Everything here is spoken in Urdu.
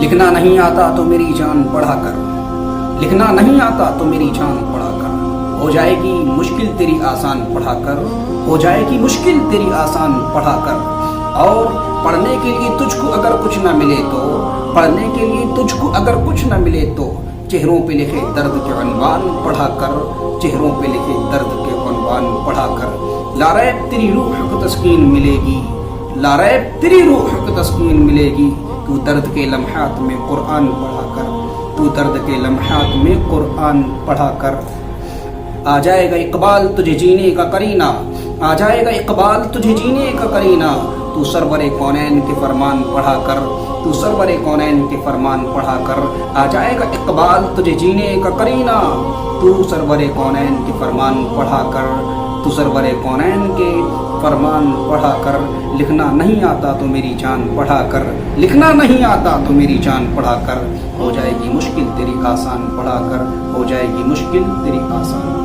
لکھنا نہیں آتا تو میری جان پڑھا کر، لکھنا نہیں آتا تو میری جان پڑھا کر، ہو جائے گی مشکل تیری آسان پڑھا کر، ہو جائے گی مشکل تیری آسان پڑھا کر۔ اور پڑھنے کے لیے تجھ کو اگر کچھ نہ ملے تو، پڑھنے کے لیے تجھ کو اگر کچھ نہ ملے تو، چہروں پہ لکھے درد کے عنوان پڑھا کر، چہروں پہ لکھے درد کے عنوان پڑھا کر۔ لا ریب تیری روح کو تسکین ملے گی، لا ریب تیری روح کو تسکین ملے گی، تو درد کے لمحات میں قرآن پڑھا کر، تو درد کے لمحات میں قرآن پڑھا کر۔ آ جائے گا اقبال تجھے جینے کا کرینہ، آ جائے گا اقبال تجھے جینے کا کرینہ، تو سرور کونین کے فرمان پڑھا کر، تو سرور کونین کے فرمان پڑھا کر۔ آ جائے گا اقبال تجھے جینے کا کرینہ، تو سرور کونین کے فرمان پڑھا کر، تو سرور کونین کے فرمان پڑھا کر۔ لکھنا نہیں آتا تو میری جان پڑھا کر، لکھنا نہیں آتا تو میری جان پڑھا کر، ہو جائے گی مشکل تیری آسان پڑھا کر، ہو جائے گی مشکل تیری آسان۔